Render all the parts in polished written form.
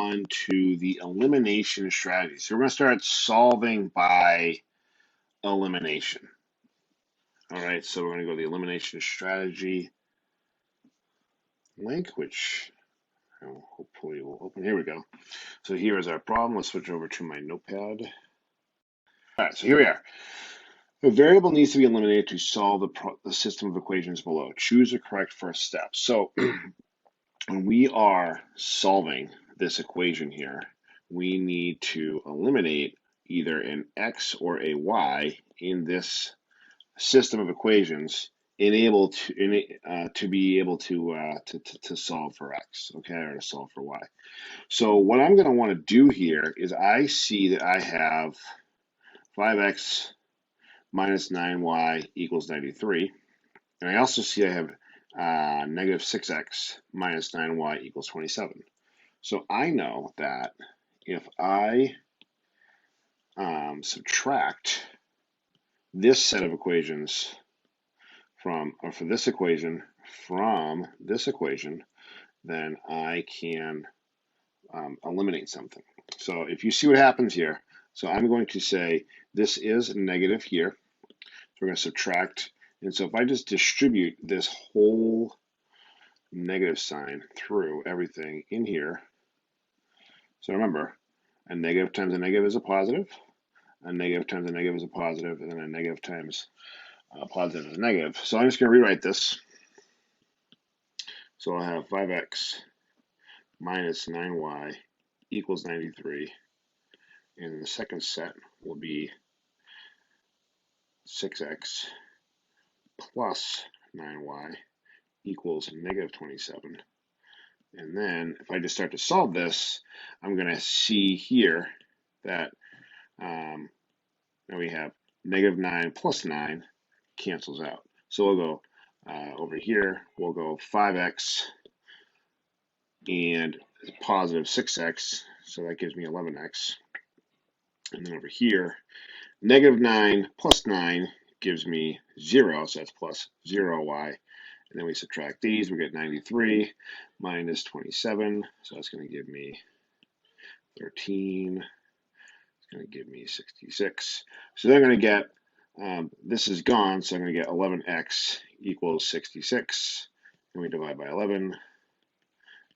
on to the elimination strategy. So we're going to start solving by elimination. All right, so we're going to go to the elimination strategy link, which hopefully will open. Here we go. So here is our problem. Let's switch over to my notepad. All right, so here we are. A variable needs to be eliminated to solve the system of equations below. Choose the correct first step. So when we are solving this equation here, we need to eliminate either an x or a y in this system of equations to be able to solve for x, okay, or to solve for y. So what I'm going to want to do here is I see that I have 5x minus 9y equals 93, and I also see I have negative 6x minus 9y equals 27. So I know that if I subtract this set of equations for this equation from this equation, then I can eliminate something. So if you see what happens here, so I'm going to say this is negative here. So we're going to subtract. And so if I just distribute this whole negative sign through everything in here, so remember, a negative times a negative is a positive, a negative times a negative is a positive, and then a negative times a positive is a negative. So I'm just going to rewrite this. So I'll have 5x minus 9y equals 93, and the second set will be 6x plus 9y equals negative 27. And then if I just start to solve this, I'm going to see here that now we have negative 9 plus 9 cancels out. So we'll go over here, we'll go 5x and positive 6x, so that gives me 11x. And then over here, negative 9 plus 9 gives me 0, so that's plus 0y. And then we subtract these, we get 93 minus 27, so that's going to give me 13. It's going to give me 66. So they're going to get, this is gone, so I'm going to get 11x equals 66. And we divide by 11,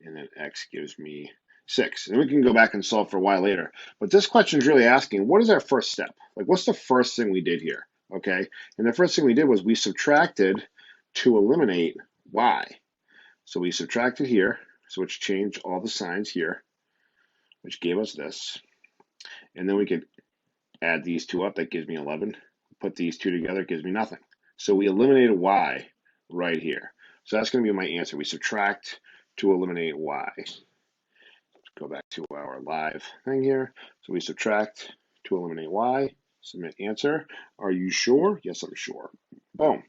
and then x gives me 6. And we can go back and solve for y later. But this question is really asking, what is our first step? Like, what's the first thing we did here? Okay, and the first thing we did was we subtracted to eliminate y. So we subtracted here, so which changed all the signs here, which gave us this. And then we could add these two up, that gives me 11. Put these two together, it gives me nothing. So we eliminated y right here. So that's going to be my answer. We subtract to eliminate y. Let's go back to our live thing here. So we subtract to eliminate y. Submit answer. Are you sure? Yes, I'm sure. Boom.